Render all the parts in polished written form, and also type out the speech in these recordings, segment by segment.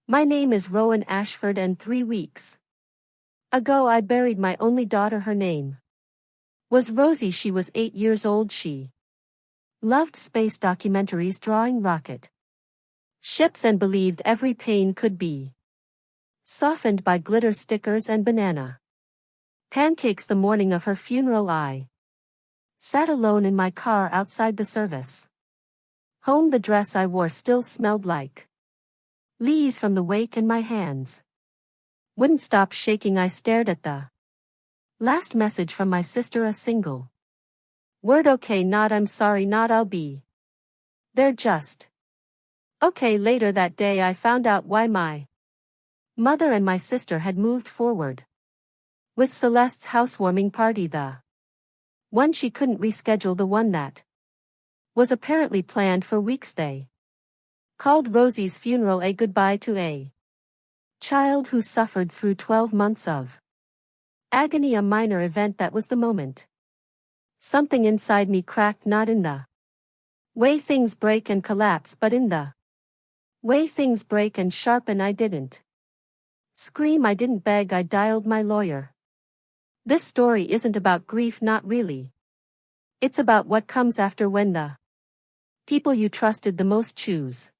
My name is Rowan Ashford, and 3 weeks ago I buried my only daughter. Her name was Rosie. She was 8 years old. She loved space documentaries, drawing rocket ships, and believed every pain could be softened by glitter stickers and banana pancakes. The morning of her funeral, I sat alone in my car outside the service home. The dress I wore still smelled like leaves from the wake, and my hands wouldn't stop shaking. I stared at the last message from my sister, a single word: okay, not I'm sorry, not I'll be there, just okay. Later that day I found out why my mother and my sister had moved forward with Celeste's housewarming party, the one she couldn't reschedule, the one that was apparently planned for weeks. They called Rosie's funeral a goodbye to a child who suffered through 12 months of agony, a minor event that was the moment something inside me cracked, not in the way things break and collapse, but in the way things break and sharpen. I didn't scream, I didn't beg, I dialed my lawyer. This story isn't about grief, not really. It's about what comes after, when the people you trusted the most choose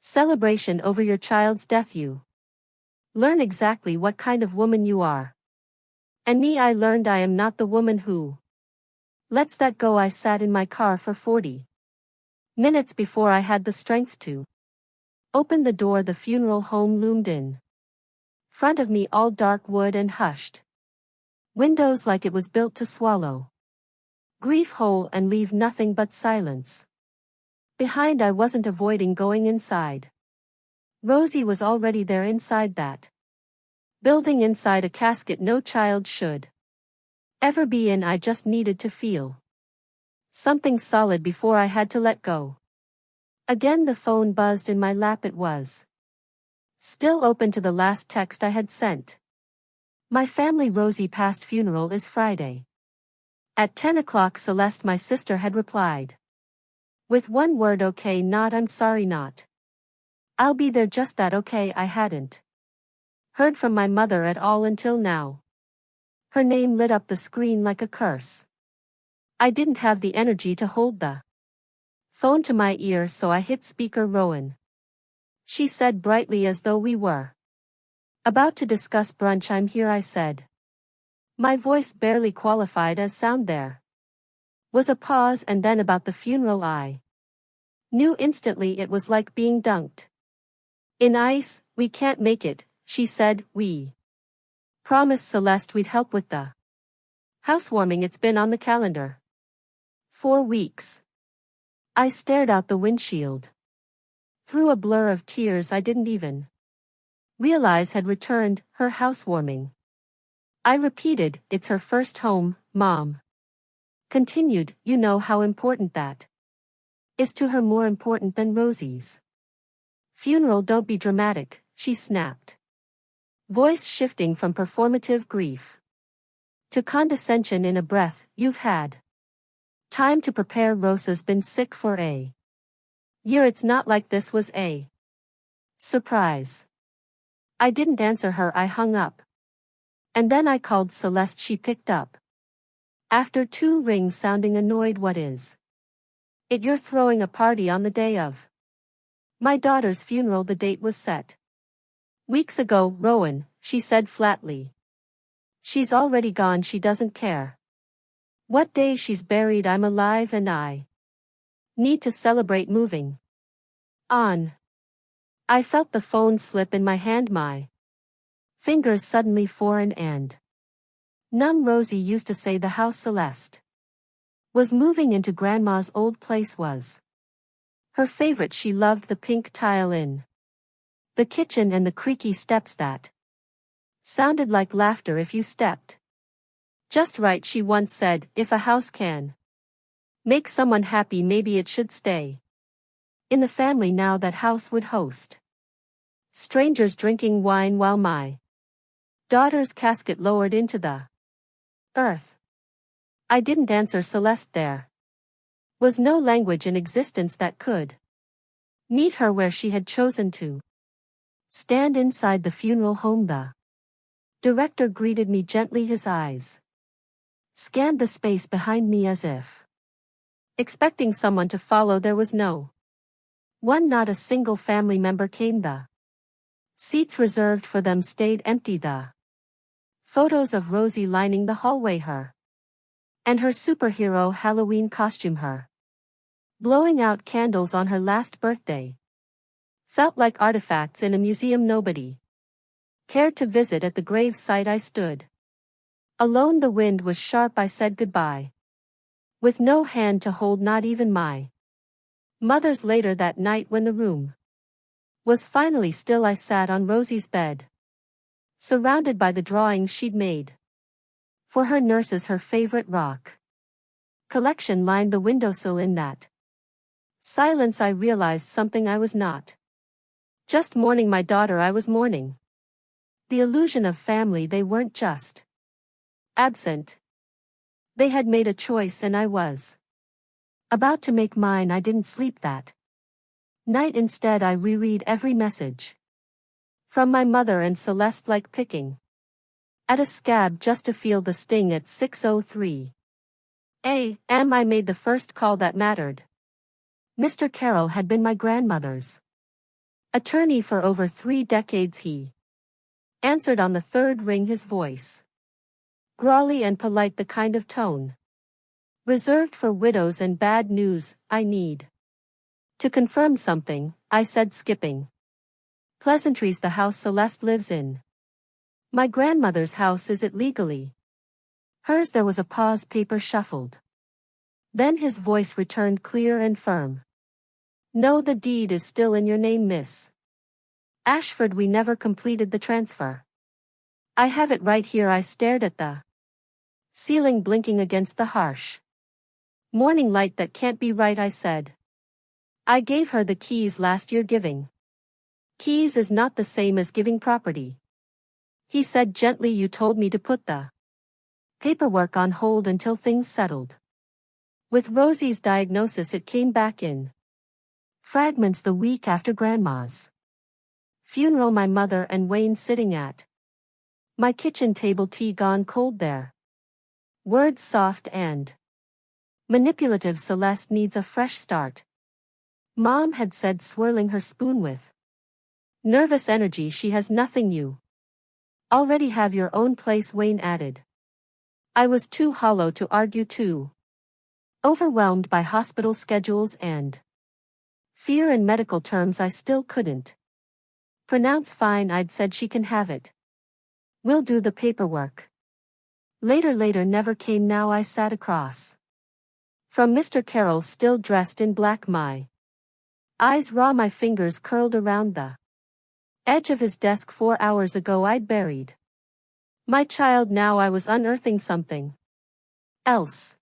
celebration over your child's death. You learn exactly what kind of woman you are. And me, I learned I am not the woman who lets that go. I sat in my car for 40 minutes before I had the strength to open the door. The funeral home loomed in front of me, all dark wood and hushed windows, like it was built to swallow grief whole and leave nothing but silence behind. I wasn't avoiding going inside. Rosie was already there, inside that building, inside a casket no child should ever be in. I just needed to feel something solid before I had to let go. Again the phone buzzed in my lap. It was still open to the last text I had sent. My family: Rosie passed, funeral is Friday at 10 o'clock. Celeste, my sister, had replied with one word: okay, not I'm sorry, not I'll be there, just that okay. I hadn't heard from my mother at all until now. Her name lit up the screen like a curse. I didn't have the energy to hold the phone to my ear, so I hit speaker. Rowan, she said brightly, as though we were about to discuss brunch. I'm here, I said, my voice barely qualified as sound. There was a pause, and then about the funeral I knew instantly. It was like being dunked in ice. We can't make it, she said. We promised Celeste we'd help with the housewarming. It's been on the calendar 4 weeks. I stared out the windshield through a blur of tears I didn't even realize had returned. Her housewarming, I repeated. It's her first home, Mom continued. You know how important that is to her, more important than Rosie's funeral. Don't be dramatic, she snapped, voice shifting from performative grief to condescension in a breath. You've had time to prepare. Rosa's been sick for a year. It's not like this was a surprise. I didn't answer her. I hung up. And then I called Celeste. She picked up after 2 rings, sounding annoyed. What is it? You're throwing a party on the day of my daughter's funeral. The date was set weeks ago, Rowan, she said flatly. She's already gone. She doesn't care what day she's buried. I'm alive, and I need to celebrate moving on. I felt the phone slip in my hand, my fingers suddenly foreign and numb. Rosie used to say the house Celeste was moving into, Grandma's old place, was her favorite. She loved the pink tile in the kitchen and the creaky steps that sounded like laughter if you stepped just right. She once said, if a house can make someone happy, maybe it should stay in the family. Now that house would host strangers drinking wine while my daughter's casket lowered into the earth. I didn't answer Celeste. There was no language in existence that could meet her where she had chosen to Stand inside the funeral home. The director greeted me gently, his eyes scanned the space behind me as if expecting someone to follow. There was no one, not a single family member came. The seats reserved for them stayed empty. The photos of Rosie lining the hallway, her and her superhero Halloween costume, her blowing out candles on her last birthday, felt like artifacts in a museum. Nobody cared to visit at the grave site. I stood alone. The wind was sharp. I said goodbye with no hand to hold, not even my mother's. Later that night, when the room was finally still, I sat on Rosie's bed, surrounded by the drawings she'd made for her nurses. Her favorite rock collection lined the windowsill. In that silence, I realized something. I was not just mourning my daughter, I was mourning the illusion of family. They weren't just absent. They had made a choice, and I was about to make mine. I didn't sleep that night. Instead, I reread every message from my mother and Celeste, like picking at a scab just to feel the sting. At 6:03 a.m. I made the first call that mattered. Mr. Carroll had been my grandmother's attorney for over 3 decades. He answered on the third ring, his voice growly and polite, the kind of tone reserved for widows and bad news. I need to confirm something, I said, skipping pleasantries. The house Celeste lives in, my grandmother's house, is it legally hers? There was a pause. Paper shuffled. Then his voice returned, clear and firm. No, the deed is still in your name, Miss Ashford. We never completed the transfer. I have it right here. I stared at the ceiling, blinking against the harsh morning light. That can't be right, I said. I gave her the keys last year. Giving keys is not the same as giving property, he said gently. You told me to put the paperwork on hold until things settled. With Rosie's diagnosis, it came back in fragments the week after Grandma's funeral. My mother and Wayne sitting at my kitchen table, tea gone cold, their words soft and manipulative. Celeste needs a fresh start, Mom had said, swirling her spoon with nervous energy. She has nothing. You already have your own place, Wayne added. I was too hollow to argue, too overwhelmed by hospital schedules and fear and medical terms I still couldn't pronounce. Fine, I'd said, she can have it. We'll do the paperwork later. Later never came. Now I sat across from Mr. Carroll, still dressed in black, my eyes raw, my fingers curled around the edge of his desk. 4 hours ago I'd buried my child. Now I was unearthing something else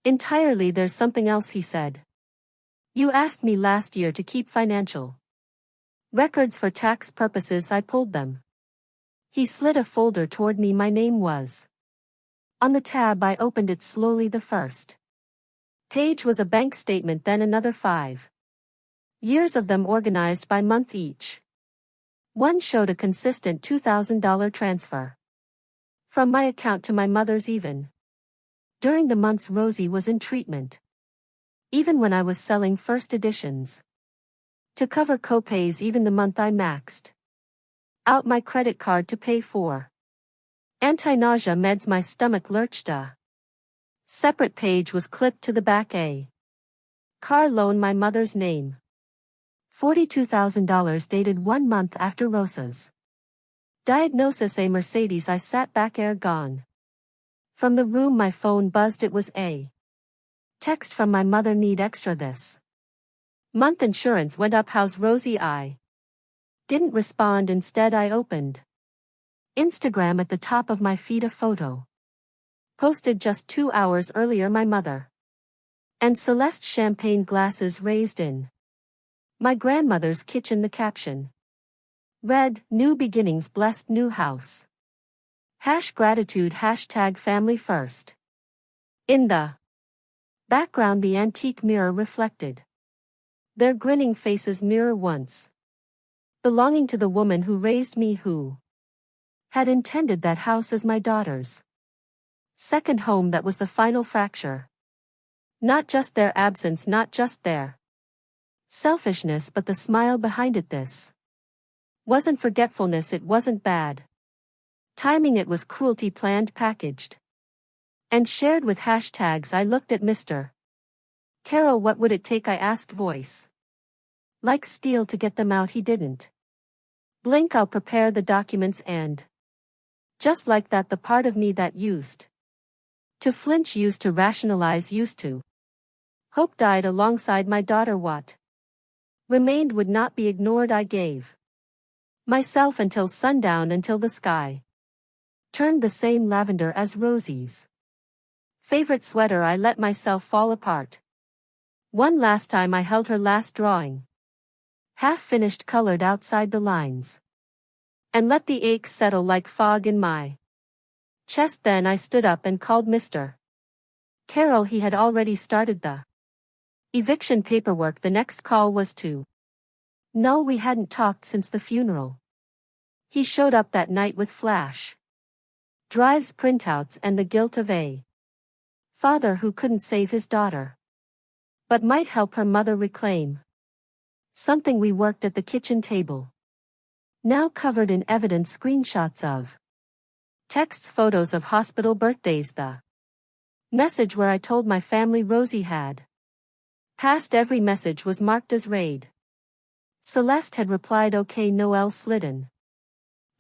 entirely. There's something else, he said. You asked me last year to keep financial records for tax purposes. I pulled them. He slid a folder toward me. My name was on the tab. I opened it slowly. The first page was a bank statement, then another 5 years of them organized by month each. One showed a consistent $2,000 transfer from my account to my mother's, even during the months Rosie was in treatment. Even when I was selling first editions to cover co-pays, even the month I maxed out my credit card to pay for anti-nausea meds, my stomach lurched. A separate page was clipped to the back. A car loan, my mother's name. $42,000, dated 1 month after Rosa's diagnosis. A Mercedes. I sat back, air gone from the room. My phone buzzed. It was a text from my mother. Need extra this month. Insurance went up. How's Rosie? I didn't respond. Instead, I opened Instagram. At the top of my feed, a photo posted just 2 hours earlier. My mother and Celeste, champagne glasses raised in my grandmother's kitchen. The caption read, New beginnings, blessed new house. #gratitude, #family first. In the background, the antique mirror reflected their grinning faces. Mirror once belonging to the woman who raised me, who had intended that house as my daughter's second home. That was the final fracture. Not just their absence, not just their selfishness, but the smile behind it. This wasn't forgetfulness, it wasn't bad timing, it was cruelty planned, packaged, and shared with hashtags. I looked at Mr. Carroll. What would it take? I asked, voice like steel, to get them out. He didn't blink. I'll prepare the documents. And just like that, the part of me that used to flinch, used to rationalize, used to hope died alongside my daughter. What remained would not be ignored. I gave myself until sundown, until the sky turned the same lavender as Rosie's favorite sweater. I let myself fall apart. One last time I held her last drawing, half finished, colored outside the lines, and let the ache settle like fog in my chest. Then I stood up and called Mr. Carroll. He had already started the eviction paperwork. The next call was to Null. We hadn't talked since the funeral. He showed up that night with flash drives, printouts, and the guilt of a father who couldn't save his daughter, but might help her mother reclaim something. We worked at the kitchen table, now covered in evidence, screenshots of texts, photos of hospital birthdays, the message where I told my family Rosie had passed. Every message was marked as read. Celeste had replied, "Okay." Noel slid an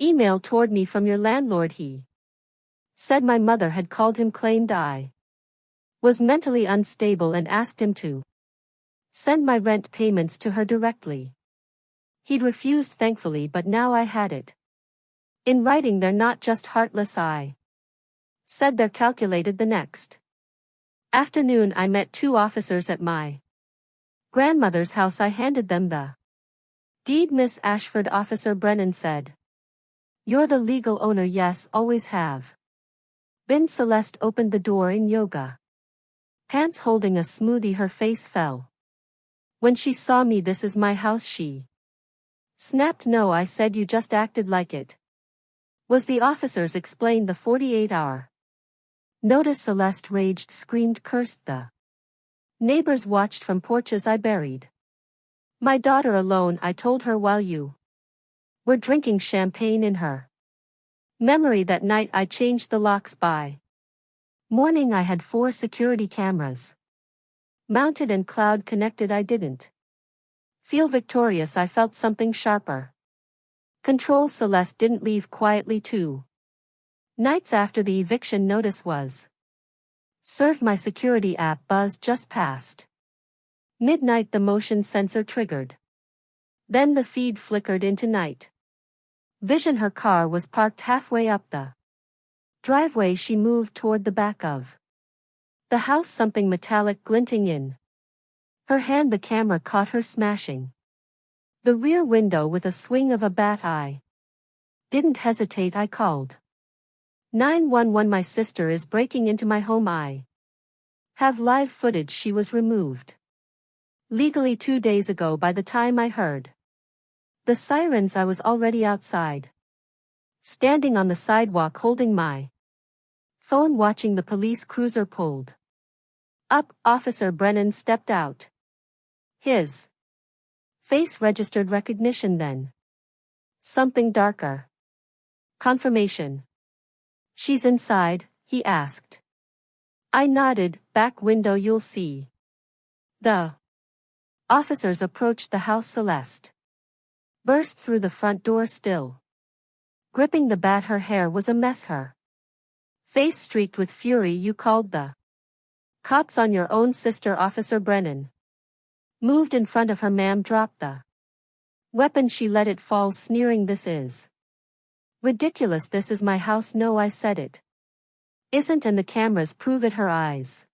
email toward me from your landlord. He said my mother had called him, claimed I was mentally unstable, and asked him to send my rent payments to her directly. He'd refused, thankfully, but now I had it in writing. They're not just heartless, I said, they're calculated. The next afternoon I met two officers at my grandmother's house. I handed them the deed. "Miss Ashford," Officer Brennan said, "you're the legal owner." "Yes, always have been." Celeste opened the door in yoga pants, holding a smoothie. Her face fell when she saw me. "This is my house," she snapped. "No," I said, "you just acted like it was." The officers explained the 48-hour notice. Celeste raged, screamed, cursed. The neighbors watched from porches. "I buried my daughter alone," I told her, "while you were drinking champagne in her memory that night. I changed the locks. By morning I had 4 security cameras mounted and cloud connected." I didn't feel victorious. I felt something sharper. Control. Celeste didn't leave quietly. 2 nights after the eviction notice was served, my security app buzzed just past midnight. The motion sensor triggered. Then the feed flickered into night vision. Her car was parked halfway up the driveway. She moved toward the back of the house, something metallic glinting in her hand. The camera caught her smashing the rear window with a swing of a bat. I didn't hesitate. I called 911. "My sister is breaking into my home. I have live footage." She was removed legally 2 days ago. By the time I heard the sirens, I was already outside, standing on the sidewalk holding my phone, watching the police cruiser pulled up. Officer Brennan stepped out. His face registered recognition, then something darker. "Confirmation she's inside?" he asked. I nodded. "Back window, you'll see." The officers approached the house. Celeste burst through the front door, still gripping the bat. Her hair was a mess, her face streaked with fury. "You called the cops on your own sister." Officer Brennan moved in front of her. "Ma'am, drop the weapon." She let it fall, sneering, "This is ridiculous. This is my house." "No," I said, "it isn't, and the cameras prove it." Her eyes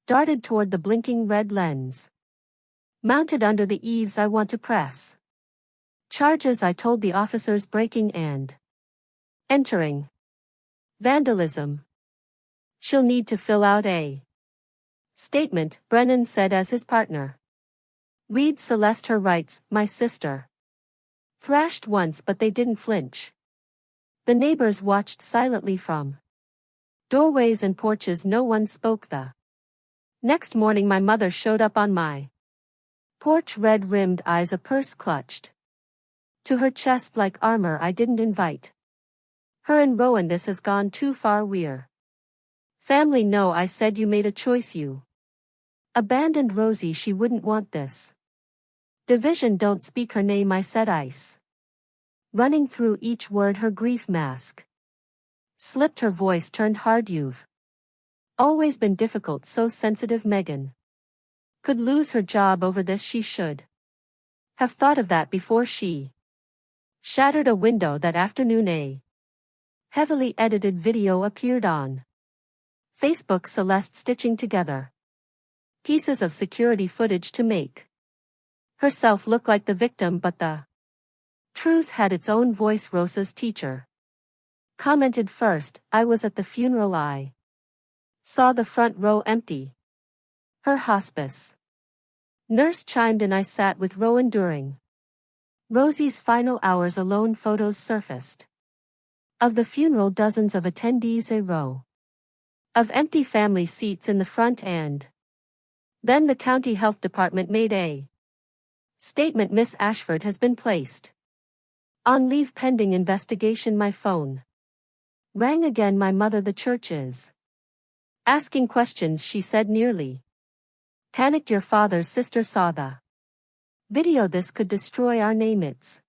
darted toward the blinking red lens mounted under the eaves. "I want to press charges," I told the officers. "Breaking and entering, vandalism. She'll need to fill out a statement," Brennan said as his partner read Celeste her rights. "My sister Thrashed once but they didn't flinch. The neighbors watched silently from doorways and porches. No one spoke. The next morning my mother showed up on my porch, red-rimmed eyes, a purse clutched to her chest like armor. I didn't invite her in. Rowan, this has gone too far. We're family. No, I said, you made a choice. You abandoned Rosie. She wouldn't want this division. Don't speak her name, I said, ice running through each word. Her grief mask slipped, her voice turned hard. You've always been difficult, so sensitive. Megan could lose her job over this. She should have thought of that before she shattered a window. That afternoon a heavily edited video appeared on Facebook. Celeste stitching together pieces of security footage to make herself look like the victim, but the truth had its own voice. Rosa's teacher commented first. I was at the funeral. I saw the front row empty. Her hospice nurse chimed in. I sat with Rowan during Rosie's final hours alone. Photos surfaced of the funeral, dozens of attendees, a row of empty family seats in the front, and then the county health department made a statement. Miss Ashford has been placed on leave pending investigation. My phone rang again. My mother, the church is asking questions, she said, nearly panicked. Your father's sister saw the video. This could destroy our name. It's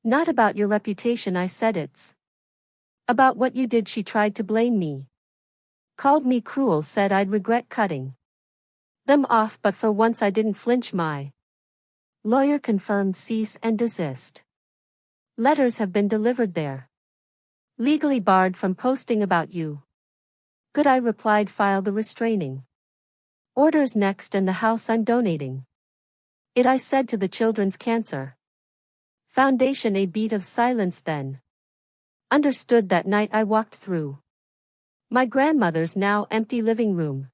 not about your reputation, I said. It's about what you did. She tried to blame me, called me cruel, said I'd regret cutting them off, but for once I didn't flinch. My lawyer confirmed cease and desist letters have been delivered. They're legally barred from posting about you. Good, I replied. File the restraining orders next, and the house I'm donating it, I said, to the Children's Cancer Foundation. A beat of silence, then understood. That night I walked through my grandmother's now empty living room.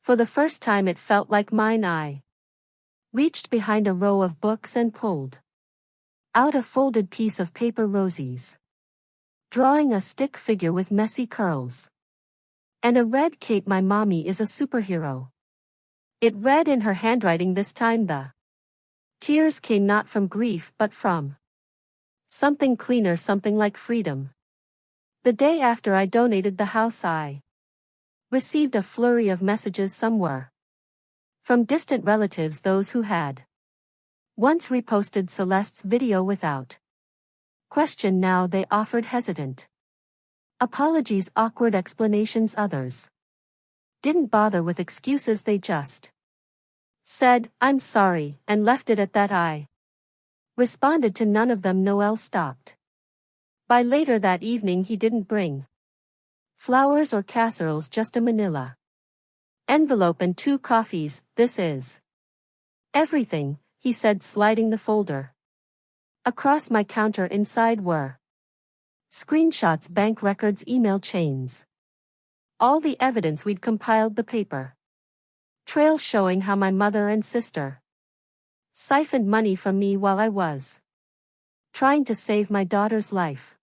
For the first time it felt like mine. I reached behind a row of books and pulled out a folded piece of paper. Rosie's drawing a stick figure with messy curls and a red cape. My mommy is a superhero, it read in her handwriting. This time the tears came not from grief but from something cleaner, something like freedom. The day after I donated the house, I received a flurry of messages. Some were from distant relatives, those who had once reposted Celeste's video without question. Now they offered hesitant apologies, awkward explanations. Others didn't bother with excuses. They just said, I'm sorry, and left it at that. I responded to none of them. Noel stopped by later that evening. He didn't bring flowers or casseroles, just a manila envelope and 2 coffees. This is everything, he said, sliding the folder across my counter. Inside were screenshots, bank records, email chains, all the evidence we'd compiled. The paper trail showing how my mother and sister siphoned money from me while I was trying to save my daughter's life.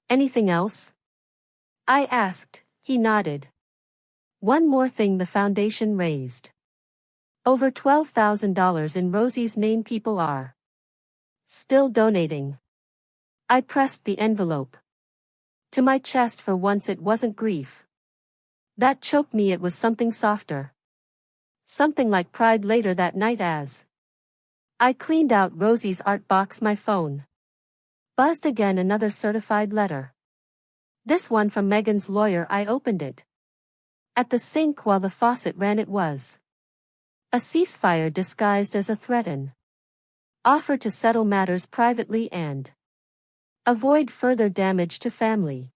Anything else? I asked. He nodded. One more thing. The foundation raised over $12,000 in Rosie's name. People are still donating. I pressed the envelope to my chest. For once it wasn't grief that choked me, it was something softer, something like pride. Later that night, as I cleaned out Rosie's art box, my phone buzzed again. Another certified letter, this one from Megan's lawyer. I opened it at the sink while the faucet ran. It was a ceasefire disguised as a threat, an offer to settle matters privately and avoid further damage to family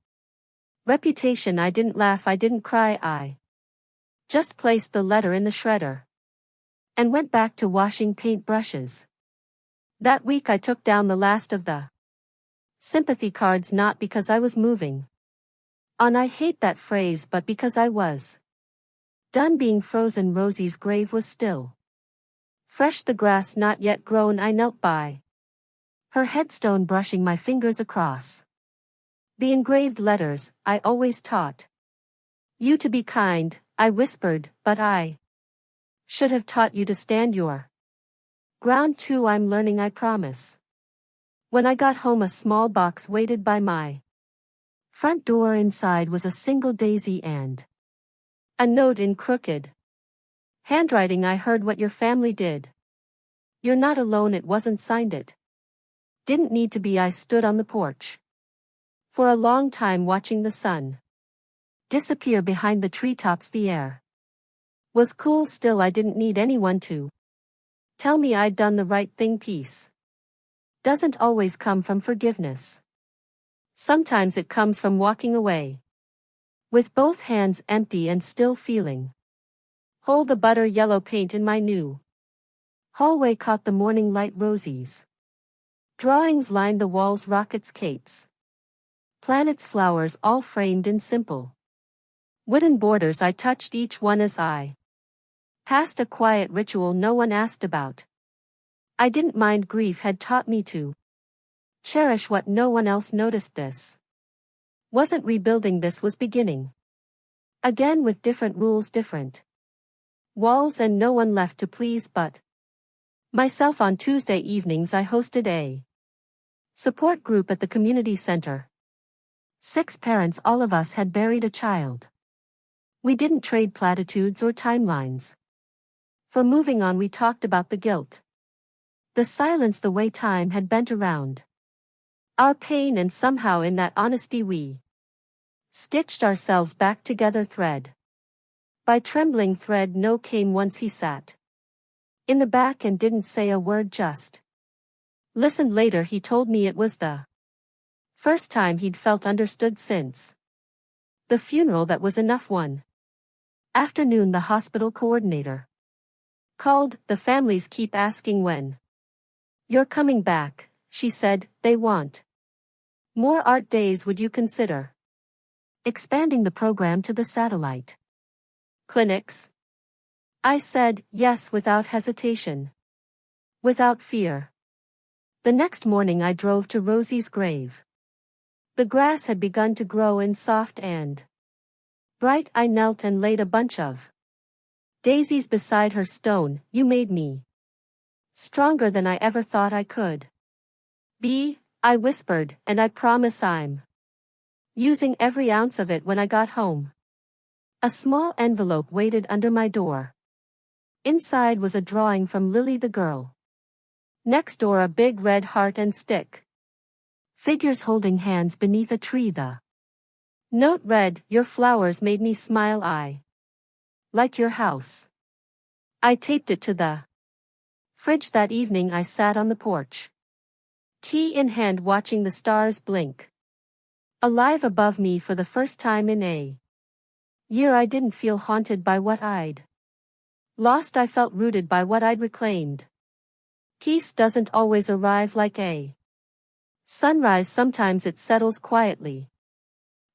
reputation. I didn't laugh, I didn't cry. I just placed the letter in the shredder and went back to washing paintbrushes. That week I took down the last of the sympathy cards, not because I was moving on, I hate that phrase, but because I was done being frozen. Rosie's grave was still fresh, the grass not yet grown. I knelt by Her headstone brushing my fingers across. The engraved letters, I always taught you to be kind, I whispered, but I should have taught you to stand your ground too. I'm learning, I promise. When I got home, a small box waited by my front door. Inside was a single daisy and a note in crooked handwriting. I heard what your family did. You're not alone. It wasn't signed. It didn't need to be. I stood on the porch for a long time, watching the sun disappear behind the treetops. The air was cool still. I didn't need anyone to tell me I'd done the right thing. Peace doesn't always come from forgiveness. Sometimes it comes from walking away with both hands empty and still feeling whole. The butter yellow paint in my new hallway caught the morning light. Rosie's drawings lined the walls. Rockets, capes, planets, flowers, all framed in simple wooden borders. I touched each one as I passed, a quiet ritual no one asked about. I didn't mind. Grief had taught me to cherish what no one else noticed. This wasn't rebuilding, this was beginning again, with different rules, different walls, and no one left to please but myself. On Tuesday evenings I hosted a support group at the community center. 6 parents, all of us had buried a child. We didn't trade platitudes or timelines. For moving on, we talked about the guilt, the silence, the way time had bent around our pain, and somehow in that honesty we stitched ourselves back together, thread by trembling thread. No came once. He sat in the back and didn't say a word, just listened. Later he told me it was the first time he'd felt understood since the funeral. That was enough. One afternoon the hospital coordinator called. The families keep asking when you're coming back, she said. They want more art days. Would you consider expanding the program to the satellite clinics? I said yes, without hesitation, without fear. The next morning I drove to Rosie's grave. The grass had begun to grow in soft and bright. I knelt and laid a bunch of daisies beside her stone. You made me stronger than I ever thought I could be, I whispered, and I promise I'm using every ounce of it. When I got home, a small envelope waited under my door. Inside was a drawing from Lily the girl next door, a big red heart and stick figures holding hands beneath a tree. The note read, your flowers made me smile, I like your house. I taped it to the fridge. That evening I sat on the porch, tea in hand, watching the stars blink alive above me. For the first time in a year I didn't feel haunted by what I'd lost. I felt rooted by what I'd reclaimed. Peace doesn't always arrive like a sunrise. Sometimes it settles quietly,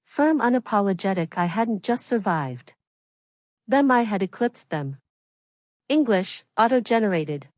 firm, unapologetic. I hadn't just survived them, I had eclipsed them. English, auto-generated.